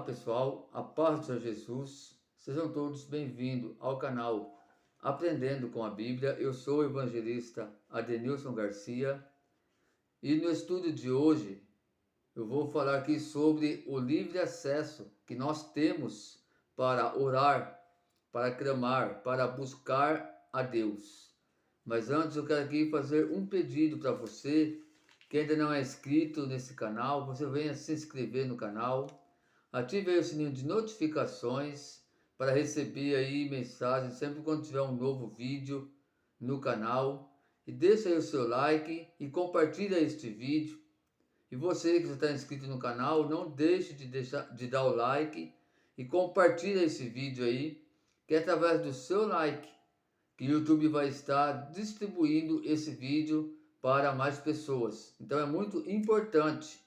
pessoal, a paz do Senhor Jesus, sejam todos bem-vindos ao canal Aprendendo com a Bíblia. Eu sou o evangelista Adenilson Garcia e no estudo de hoje eu vou falar aqui sobre o livre acesso que nós temos para orar, para clamar, para buscar a Deus. Mas antes eu quero aqui fazer um pedido para você que ainda não é inscrito nesse canal. Você venha se inscrever no canal. Ative aí o sininho de notificações para receber aí mensagens sempre quando tiver um novo vídeo no canal. E deixa aí o seu like e compartilha este vídeo. E você que já está inscrito no canal, não deixe de dar o like e compartilha esse vídeo aí, que é através do seu like que o YouTube vai estar distribuindo esse vídeo para mais pessoas. Então é muito importante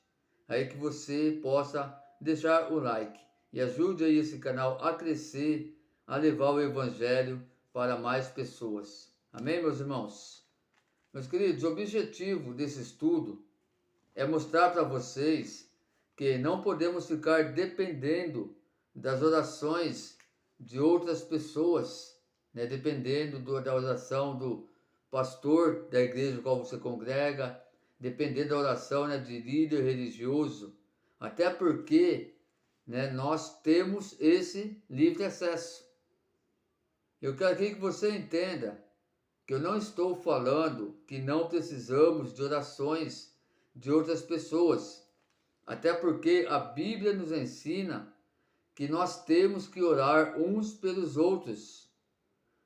aí que você possa deixar o like e ajude aí esse canal a crescer, a levar o evangelho para mais pessoas. Amém, meus irmãos? Meus queridos, o objetivo desse estudo é mostrar para vocês que não podemos ficar dependendo das orações de outras pessoas, né? Dependendo da oração do pastor da igreja no qual você congrega, dependendo da oração, né, de líder religioso. Até porque, né, nós temos esse livre acesso. Eu quero aqui que você entenda que eu não estou falando que não precisamos de orações de outras pessoas. Até porque a Bíblia nos ensina que nós temos que orar uns pelos outros.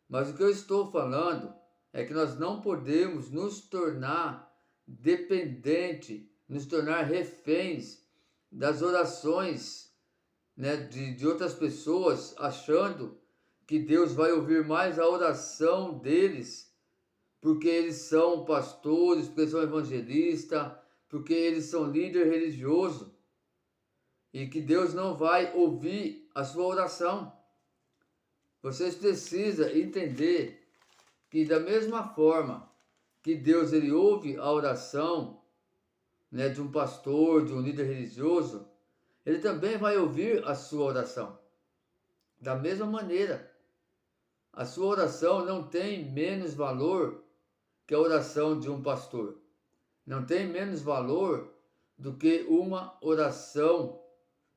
Mas o que eu estou falando é que nós não podemos nos tornar dependente, nos tornar reféns das orações, né, de outras pessoas, achando que Deus vai ouvir mais a oração deles, porque eles são pastores, porque eles são evangelistas, porque eles são líder religioso, e que Deus não vai ouvir a sua oração. Vocês precisam entender que da mesma forma que Deus ele ouve a oração, né, de um pastor, de um líder religioso, ele também vai ouvir a sua oração. Da mesma maneira, a sua oração não tem menos valor que a oração de um pastor. Não tem menos valor do que uma oração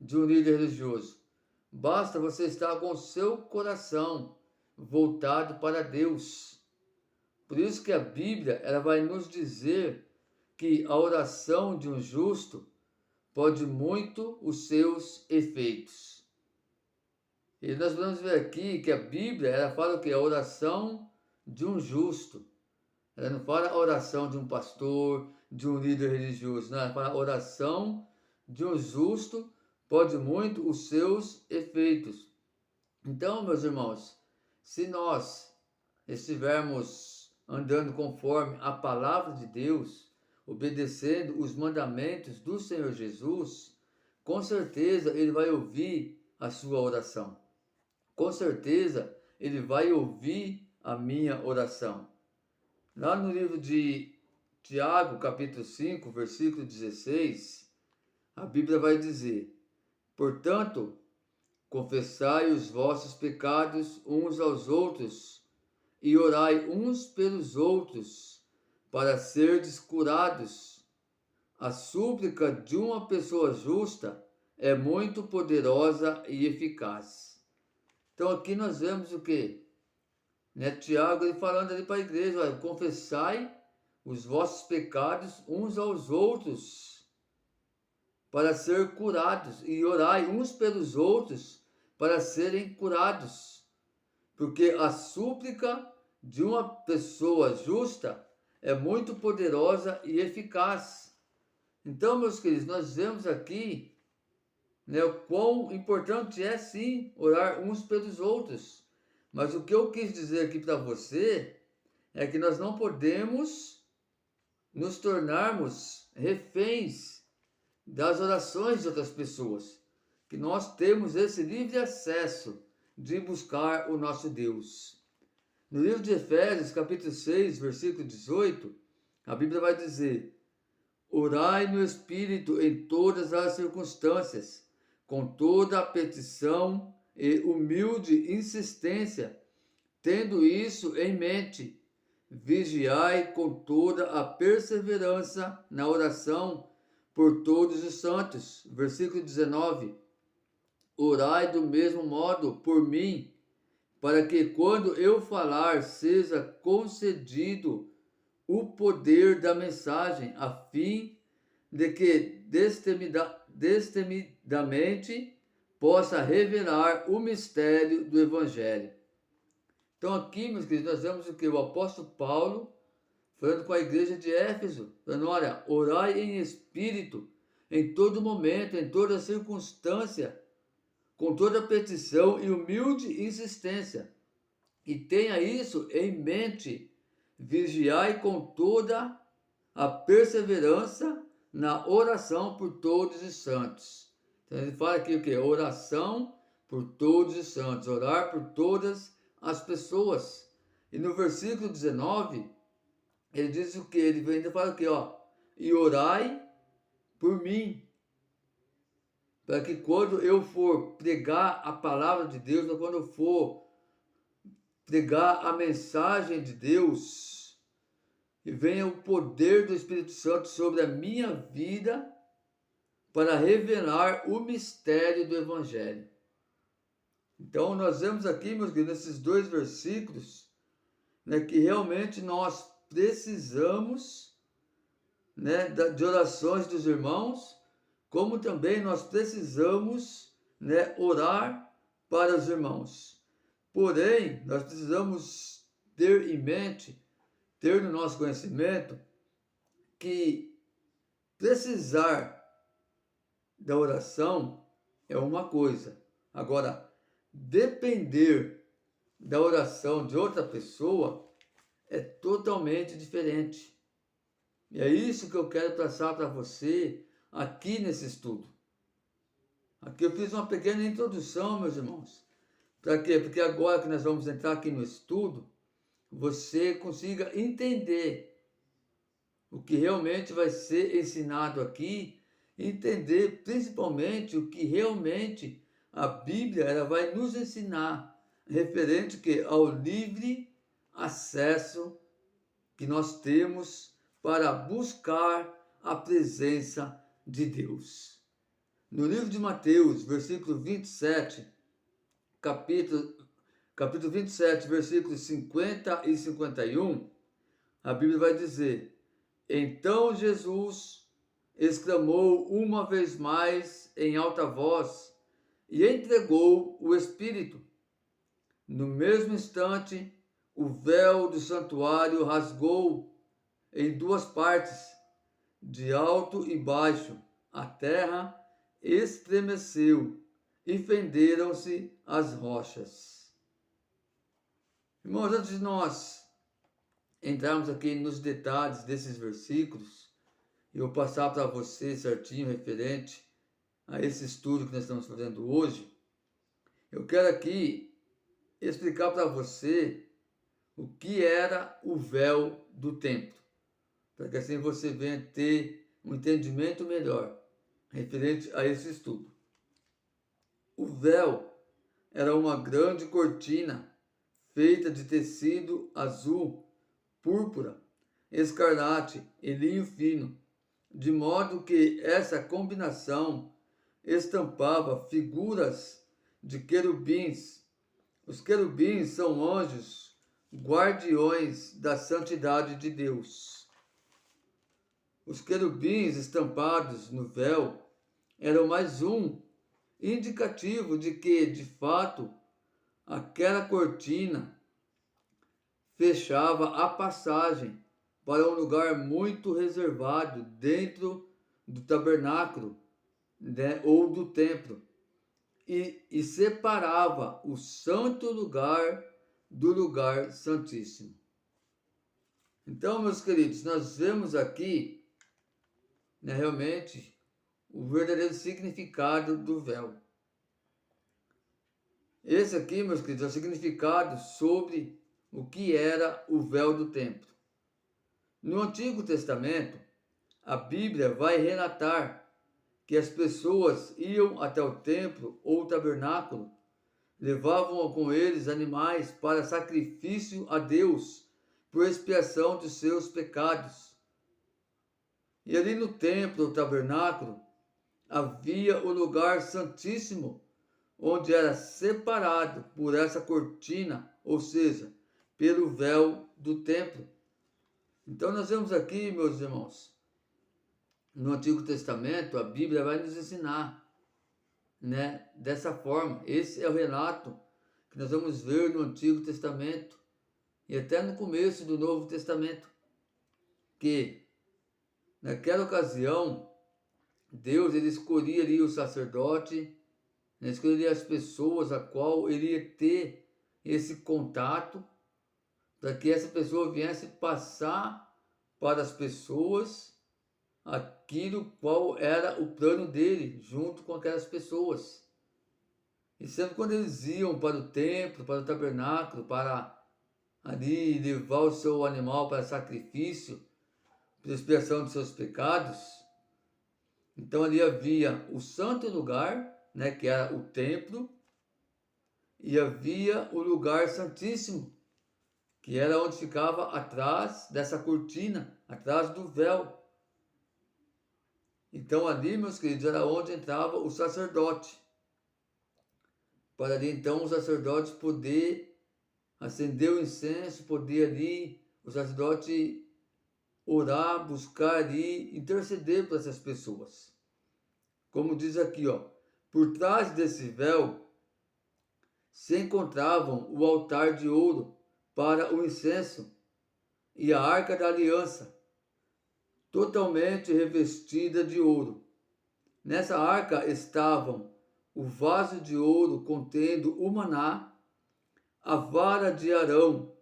de um líder religioso. Basta você estar com o seu coração voltado para Deus. Por isso que a Bíblia ela vai nos dizer que a oração de um justo pode muito os seus efeitos. E nós vamos ver aqui que a Bíblia ela fala que a oração de um justo. Ela não fala a oração de um pastor, de um líder religioso. Não, ela fala a oração de um justo pode muito os seus efeitos. Então, meus irmãos, se nós estivermos andando conforme a palavra de Deus, obedecendo os mandamentos do Senhor Jesus, com certeza Ele vai ouvir a sua oração. Com certeza Ele vai ouvir a minha oração. Lá no livro de Tiago, capítulo 5, versículo 16, a Bíblia vai dizer: portanto, confessai os vossos pecados uns aos outros e orai uns pelos outros para serdes curados. A súplica de uma pessoa justa é muito poderosa e eficaz. Então aqui nós vemos o quê? Né, Tiago ele falando ali para a igreja: olha, confessai os vossos pecados uns aos outros para ser curados e orai uns pelos outros para serem curados, porque a súplica de uma pessoa justa é muito poderosa e eficaz. Então, meus queridos, nós vemos aqui, né, o quão importante é sim orar uns pelos outros. Mas o que eu quis dizer aqui para você é que nós não podemos nos tornarmos reféns das orações de outras pessoas, que nós temos esse livre acesso de buscar o nosso Deus. No livro de Efésios, capítulo 6, versículo 18, a Bíblia vai dizer: orai no Espírito em todas as circunstâncias, com toda a petição e humilde insistência, tendo isso em mente, vigiai com toda a perseverança na oração por todos os santos. Versículo 19. Orai do mesmo modo por mim, para que quando eu falar seja concedido o poder da mensagem, a fim de que destemidamente possa revelar o mistério do Evangelho. Então aqui, meus queridos, nós vemos o que? O apóstolo Paulo falando com a igreja de Éfeso, falando, olha, orai em espírito, em todo momento, em toda circunstância, com toda petição e humilde insistência. E tenha isso em mente, vigiai com toda a perseverança na oração por todos os santos. Então ele fala aqui o que? Oração por todos os santos, orar por todas as pessoas. E no versículo 19, ele diz o que? Ele ainda fala o que? E orai por mim, para que quando eu for pregar a palavra de Deus, quando eu for pregar a mensagem de Deus, e venha o poder do Espírito Santo sobre a minha vida para revelar o mistério do Evangelho. Então nós vemos aqui, meus queridos, nesses dois versículos, né, que realmente nós precisamos, né, de orações dos irmãos, como também nós precisamos, né, orar para os irmãos. Porém, nós precisamos ter em mente, ter no nosso conhecimento, que precisar da oração é uma coisa. Agora, depender da oração de outra pessoa é totalmente diferente. E é isso que eu quero passar para você aqui nesse estudo. Aqui eu fiz uma pequena introdução, meus irmãos. Para quê? Porque agora que nós vamos entrar aqui no estudo, você consiga entender o que realmente vai ser ensinado aqui, entender principalmente o que realmente a Bíblia ela vai nos ensinar, referente que ao livre acesso que nós temos para buscar a presença de Deus. No livro de Mateus, versículo 27, capítulo 27, versículos 50 e 51, a Bíblia vai dizer: Então Jesus exclamou uma vez mais em alta voz e entregou o Espírito. No mesmo instante, o véu do santuário rasgou em duas partes, de alto e baixo. A terra estremeceu e fenderam-se as rochas. Irmãos, antes de nós entrarmos aqui nos detalhes desses versículos, eu vou passar para você certinho referente a esse estudo que nós estamos fazendo hoje. Eu quero aqui explicar para você o que era o véu do templo, para que assim você venha ter um entendimento melhor referente a esse estudo. O véu era uma grande cortina feita de tecido azul, púrpura, escarlate e linho fino, de modo que essa combinação estampava figuras de querubins. Os querubins são anjos, guardiões da santidade de Deus. Os querubins estampados no véu eram mais um indicativo de que, de fato, aquela cortina fechava a passagem para um lugar muito reservado dentro do tabernáculo, né, ou do templo, e separava o santo lugar do lugar santíssimo. Então, meus queridos, nós vemos aqui, né, realmente o verdadeiro significado do véu. Esse aqui, meus queridos, é o significado sobre o que era o véu do templo. No Antigo Testamento, a Bíblia vai relatar que as pessoas iam até o templo ou o tabernáculo, levavam com eles animais para sacrifício a Deus por expiação de seus pecados. E ali no templo ou tabernáculo havia o lugar santíssimo, onde era separado por essa cortina, ou seja, pelo véu do templo. Então nós vemos aqui, meus irmãos, no Antigo Testamento, a Bíblia vai nos ensinar, né, dessa forma. Esse é o relato que nós vamos ver no Antigo Testamento e até no começo do Novo Testamento, que naquela ocasião Deus ele escolhia ali o sacerdote, né, escolheria as pessoas a qual ele ia ter esse contato, para que essa pessoa viesse passar para as pessoas aquilo qual era o plano dele, junto com aquelas pessoas. E sempre quando eles iam para o templo, para o tabernáculo, para ali levar o seu animal para sacrifício, para expiação de seus pecados, então ali havia o santo lugar, né, que era o templo, e havia o lugar santíssimo, que era onde ficava atrás dessa cortina, atrás do véu. Então ali, meus queridos, era onde entrava o sacerdote, para ali então o sacerdote poder acender o incenso, poder ali o sacerdote orar, buscar ali, interceder para essas pessoas. Como diz aqui, ó, por trás desse véu se encontravam o altar de ouro para o incenso e a arca da aliança, totalmente revestida de ouro. Nessa arca estavam o vaso de ouro contendo o maná, a vara de Arão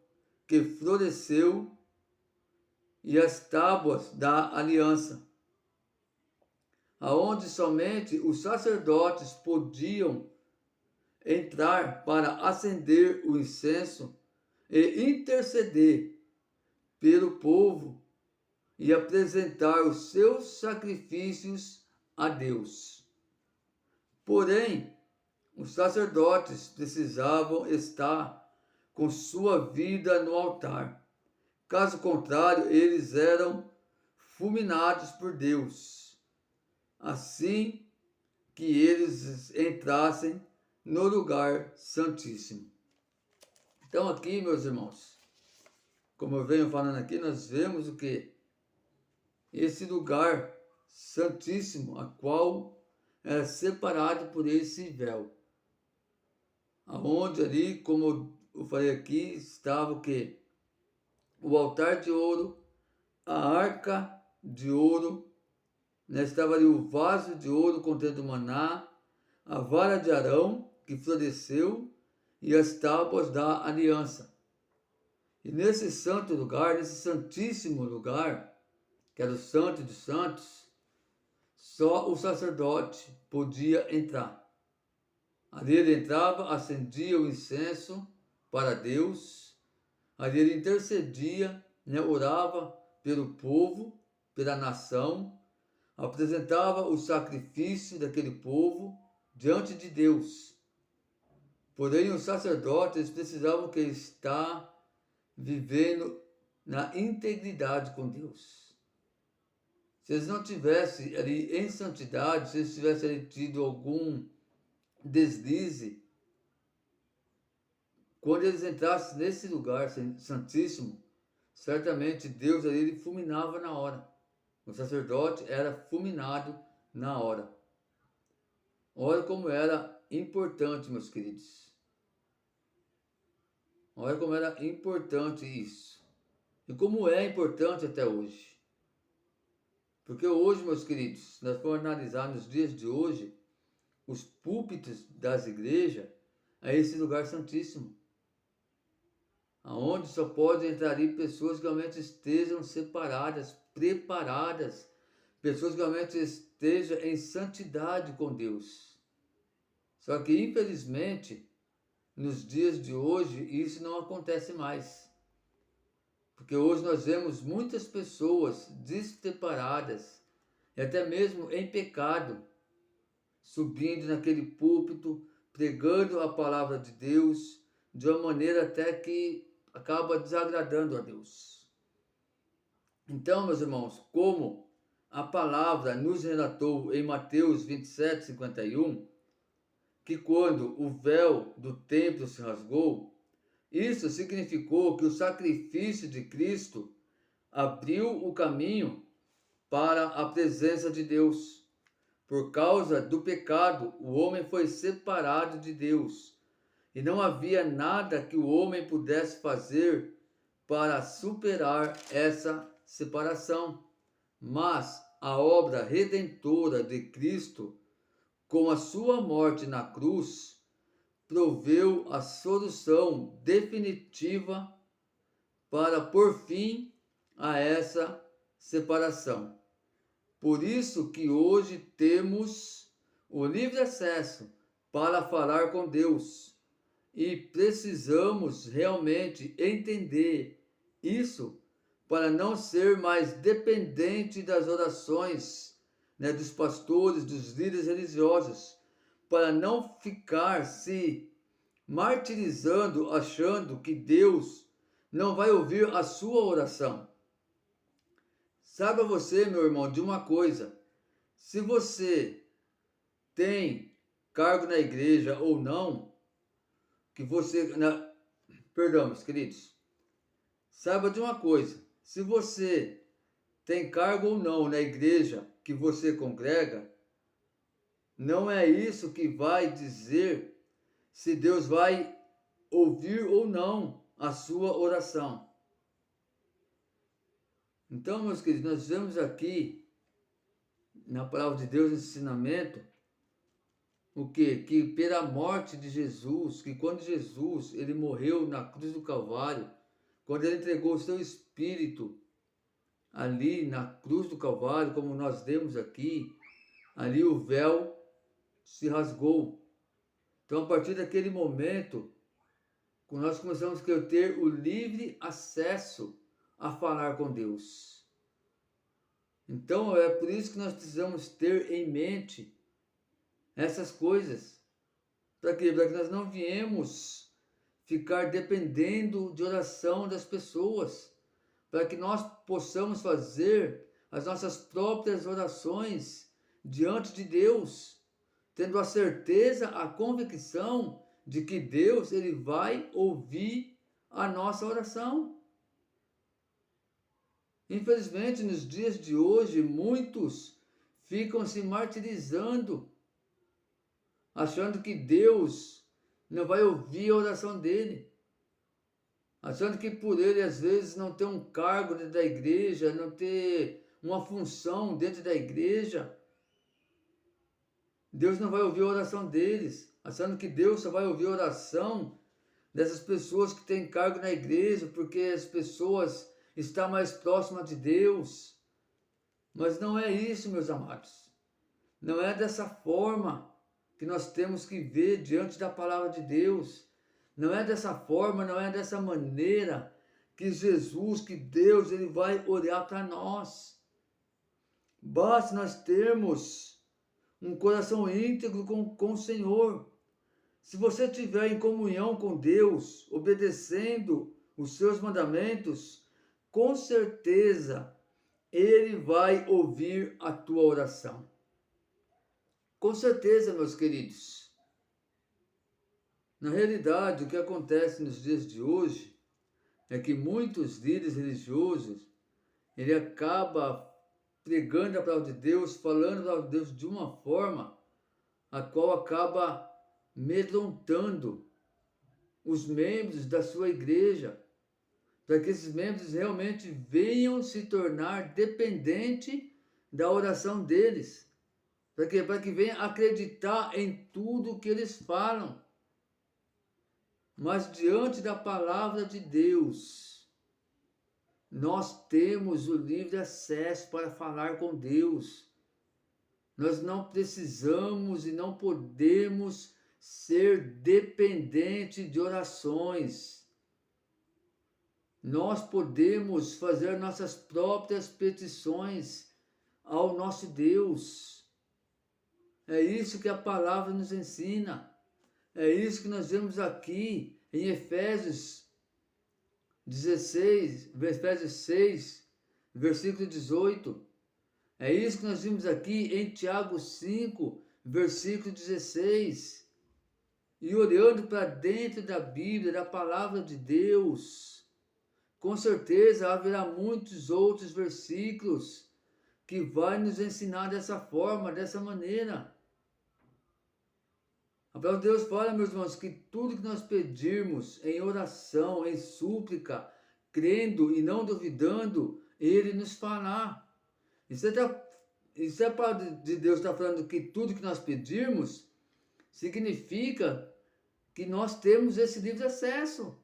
que floresceu e as tábuas da aliança, aonde somente os sacerdotes podiam entrar para acender o incenso e interceder pelo povo e apresentar os seus sacrifícios a Deus. Porém, os sacerdotes precisavam estar com sua vida no altar. Caso contrário, eles eram fulminados por Deus, assim que eles entrassem no lugar santíssimo. Então aqui, meus irmãos, como eu venho falando aqui, nós vemos o que? Esse lugar santíssimo, a qual era separado por esse véu. Aonde ali, como eu falei aqui, estava o que? O altar de ouro, a arca de ouro, né? Estava ali o vaso de ouro contendo maná, a vara de Arão que floresceu e as tábuas da aliança. E nesse santo lugar, nesse santíssimo lugar, que era o Santo dos Santos, só o sacerdote podia entrar. Ali ele entrava, acendia o incenso para Deus, ali ele intercedia, né, orava pelo povo, pela nação, apresentava o sacrifício daquele povo diante de Deus. Porém, os sacerdotes precisavam que estar vivendo na integridade com Deus. Se eles não tivessem ali em santidade, se eles tivessem ali tido algum deslize, quando eles entrassem nesse lugar santíssimo, certamente Deus ali ele fulminava na hora. O sacerdote era fulminado na hora. Olha como era importante, meus queridos. Olha como era importante isso. E como é importante até hoje. Porque hoje, meus queridos, se nós formos analisar nos dias de hoje, os púlpitos das igrejas é esse lugar santíssimo, aonde só podem entrar ali pessoas que realmente estejam separadas, preparadas, pessoas que realmente estejam em santidade com Deus. Só que, infelizmente, nos dias de hoje, isso não acontece mais. Porque hoje nós vemos muitas pessoas despreparadas, e até mesmo em pecado, subindo naquele púlpito, pregando a palavra de Deus, de uma maneira até que acaba desagradando a Deus. Então, meus irmãos, como a palavra nos relatou em Mateus 27:51, que quando o véu do templo se rasgou, isso significou que o sacrifício de Cristo abriu o caminho para a presença de Deus. Por causa do pecado, o homem foi separado de Deus, e não havia nada que o homem pudesse fazer para superar essa separação. Mas a obra redentora de Cristo, com a sua morte na cruz, proveu a solução definitiva para pôr fim a essa separação. Por isso que hoje temos o livre acesso para falar com Deus e precisamos realmente entender isso para não ser mais dependente das orações, dos pastores, dos líderes religiosos, para não ficar se martirizando achando que Deus não vai ouvir a sua oração. Saiba você, meu irmão, de uma coisa: se você tem cargo na igreja ou não, que você, perdão, meus queridos, saiba de uma coisa: se você tem cargo ou não na igreja que você congrega, não é isso que vai dizer se Deus vai ouvir ou não a sua oração. Então, meus queridos, nós vemos aqui na palavra de Deus, ensinamento, o quê? Que pela morte de Jesus, que quando Jesus ele morreu na cruz do Calvário, quando ele entregou o seu espírito ali na cruz do Calvário, como nós lemos aqui, ali o véu se rasgou. Então, a partir daquele momento, nós começamos a ter o livre acesso a falar com Deus. Então, é por isso que nós precisamos ter em mente essas coisas. Para quê? Para que nós não viemos ficar dependendo de oração das pessoas. Para que nós possamos fazer as nossas próprias orações diante de Deus, tendo a certeza, a convicção de que Deus ele vai ouvir a nossa oração. Infelizmente, nos dias de hoje, muitos ficam se martirizando, achando que Deus não vai ouvir a oração dele, achando que por ele, às vezes, não ter um cargo dentro da igreja, não ter uma função dentro da igreja, Deus não vai ouvir a oração deles, achando que Deus só vai ouvir a oração dessas pessoas que têm cargo na igreja, porque as pessoas estão mais próximas de Deus. Mas não é isso, meus amados. Não é dessa forma que nós temos que ver diante da palavra de Deus. Não é dessa forma, não é dessa maneira que Jesus, que Deus, ele vai olhar para nós. Basta nós termos um coração íntegro com o Senhor. Se você estiver em comunhão com Deus, obedecendo os seus mandamentos, com certeza Ele vai ouvir a tua oração. Com certeza, meus queridos. Na realidade, o que acontece nos dias de hoje é que muitos líderes religiosos, ele acaba pregando a palavra de Deus, falando a palavra de Deus de uma forma a qual acaba amedrontando os membros da sua igreja, para que esses membros realmente venham se tornar dependentes da oração deles, para que venham acreditar em tudo que eles falam. Mas diante da palavra de Deus, nós temos o livre acesso para falar com Deus. Nós não precisamos e não podemos ser dependentes de orações. Nós podemos fazer nossas próprias petições ao nosso Deus. É isso que a palavra nos ensina. É isso que nós vemos aqui em Efésios 16, Efésios 6, versículo 18. É isso que nós vimos aqui em Tiago 5, versículo 16. E olhando para dentro da Bíblia, da palavra de Deus, com certeza haverá muitos outros versículos que vai nos ensinar dessa forma, dessa maneira. A palavra de Deus fala, meus irmãos, que tudo que nós pedirmos em oração, em súplica, crendo e não duvidando, Ele nos fará. Isso é a palavra de Deus está falando que tudo que nós pedirmos significa que nós temos esse livre acesso,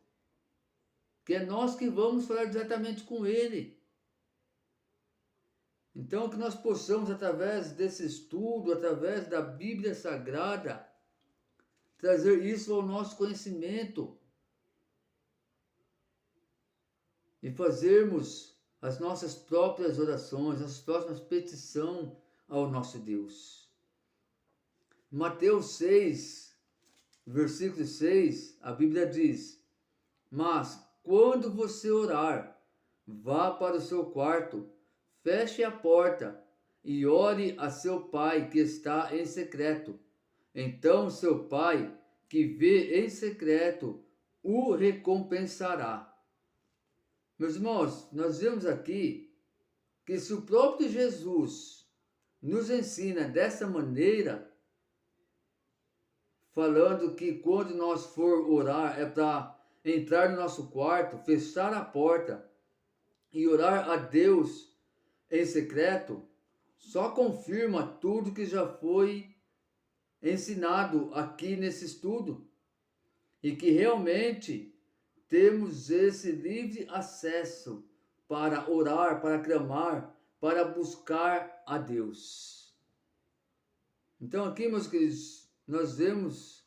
que é nós que vamos falar diretamente com Ele. Então, que nós possamos, através desse estudo, através da Bíblia Sagrada, trazer isso ao nosso conhecimento e fazermos as nossas próprias orações, as próximas petições ao nosso Deus. Mateus 6, versículo 6, a Bíblia diz: mas quando você orar, vá para o seu quarto, feche a porta e ore a seu pai que está em secreto. Então seu pai, que vê em secreto, o recompensará. Meus irmãos, nós vemos aqui que se o próprio Jesus nos ensina dessa maneira, falando que quando nós for orar é para entrar no nosso quarto, fechar a porta e orar a Deus em secreto, só confirma tudo que já foi ensinado aqui nesse estudo e que realmente temos esse livre acesso para orar, para clamar, para buscar a Deus. Então aqui, meus queridos, nós vemos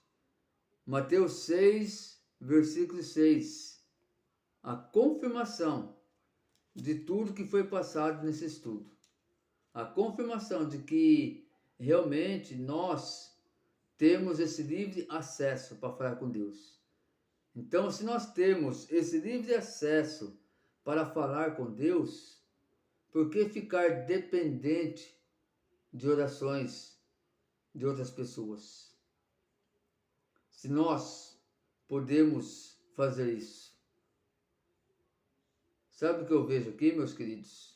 Mateus 6, versículo 6, a confirmação de tudo que foi passado nesse estudo. A confirmação de que realmente nós temos esse livre acesso para falar com Deus. Então, se nós temos esse livre acesso para falar com Deus, por que ficar dependente de orações de outras pessoas? Se nós podemos fazer isso. Sabe o que eu vejo aqui, meus queridos?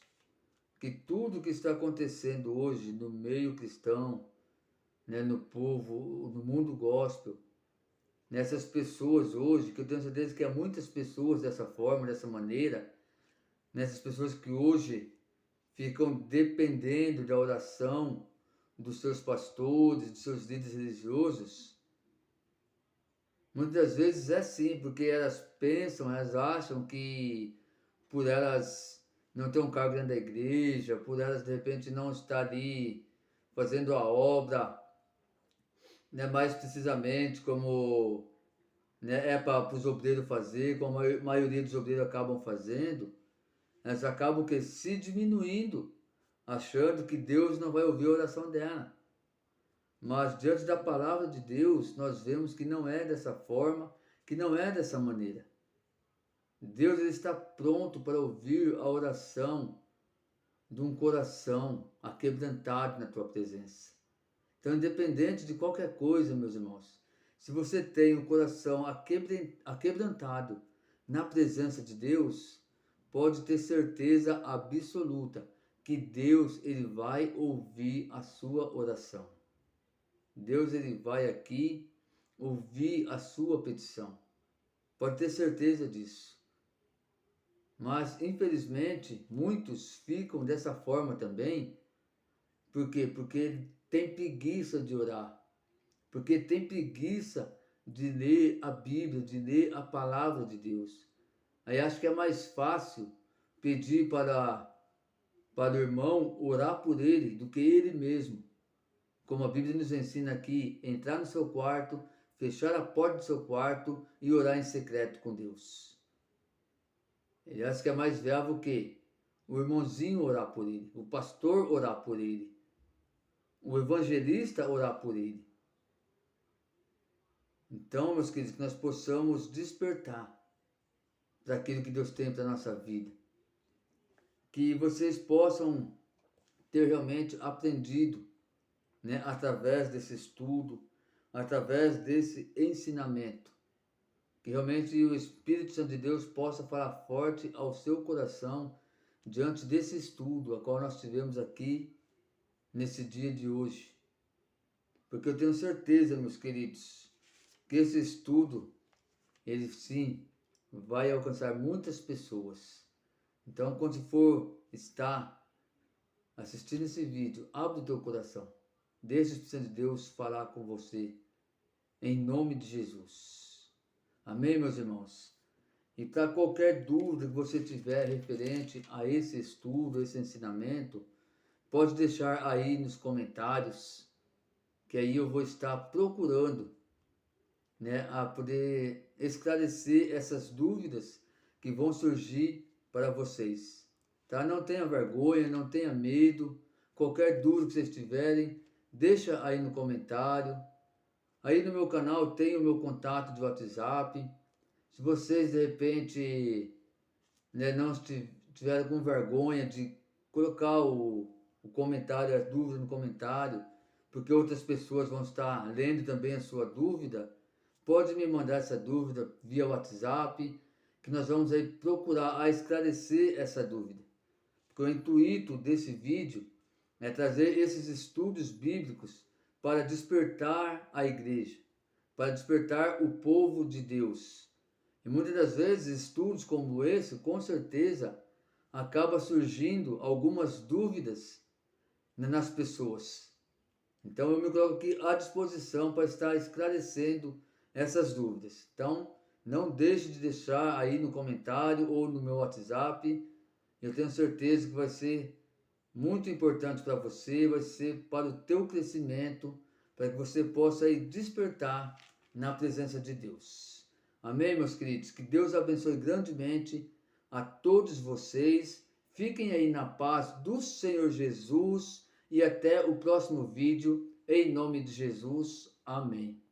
Que tudo que está acontecendo hoje no meio cristão, né, no povo, no mundo gospel, nessas pessoas hoje, que eu tenho certeza que há muitas pessoas dessa forma, dessa maneira, nessas pessoas que hoje ficam dependendo da oração dos seus pastores, dos seus líderes religiosos. Muitas vezes é assim, porque elas pensam, elas acham que por elas não ter um cargo dentro da igreja, por elas de repente não estar ali fazendo a obra, né, mais precisamente como, né, é para os obreiros fazer, como a maioria dos obreiros acabam fazendo, elas acabam que se diminuindo, achando que Deus não vai ouvir a oração dela. Mas diante da palavra de Deus, nós vemos que não é dessa forma, que não é dessa maneira. Deus ele está pronto para ouvir a oração de um coração aquebrantado na tua presença. Então, independente de qualquer coisa, meus irmãos, se você tem o coração aquebrantado na presença de Deus, pode ter certeza absoluta que Deus ele vai ouvir a sua oração. Deus ele vai aqui ouvir a sua petição. Pode ter certeza disso. Mas, infelizmente, muitos ficam dessa forma também. Por quê? Porque tem preguiça de orar. Porque tem preguiça de ler a Bíblia, de ler a palavra de Deus. Aí acho que é mais fácil pedir para o irmão orar por ele do que ele mesmo. Como a Bíblia nos ensina aqui, entrar no seu quarto, fechar a porta do seu quarto e orar em secreto com Deus. Ele acha que é mais viável o quê? O irmãozinho orar por ele, o pastor orar por ele. o evangelista orar por ele. Então, meus queridos, que nós possamos despertar para aquilo que Deus tem para a nossa vida. Que vocês possam ter realmente aprendido, né, através desse estudo, através desse ensinamento. Que realmente o Espírito Santo de Deus possa falar forte ao seu coração diante desse estudo, a qual nós tivemos aqui nesse dia de hoje. Porque eu tenho certeza, meus queridos, que esse estudo, ele sim, vai alcançar muitas pessoas. Então, quando for estar assistindo esse vídeo, abre o teu coração. Deixa o Espírito Santo de Deus falar com você, em nome de Jesus. Amém, meus irmãos? E para qualquer dúvida que você tiver referente a esse estudo, esse ensinamento, pode deixar aí nos comentários, que aí eu vou estar procurando, né, a poder esclarecer essas dúvidas que vão surgir para vocês. Tá? Não tenha vergonha, não tenha medo. Qualquer dúvida que vocês tiverem, deixa aí no comentário. Aí no meu canal tem o meu contato de WhatsApp. Se vocês de repente, né, não tiverem com vergonha de colocar o comentário, as dúvidas no comentário, porque outras pessoas vão estar lendo também a sua dúvida, pode me mandar essa dúvida via WhatsApp, que nós vamos aí procurar a esclarecer essa dúvida. Porque o intuito desse vídeo é trazer esses estudos bíblicos para despertar a igreja, para despertar o povo de Deus. E muitas das vezes estudos como esse, com certeza, acaba surgindo algumas dúvidas nas pessoas. Então eu me coloco aqui à disposição para estar esclarecendo essas dúvidas. Então não deixe de deixar aí no comentário ou no meu WhatsApp. Eu tenho certeza que vai ser muito importante para você, vai ser para o teu crescimento, para que você possa aí despertar na presença de Deus. Amém, meus queridos? Que Deus abençoe grandemente a todos vocês. Fiquem aí na paz do Senhor Jesus e até o próximo vídeo. Em nome de Jesus. Amém.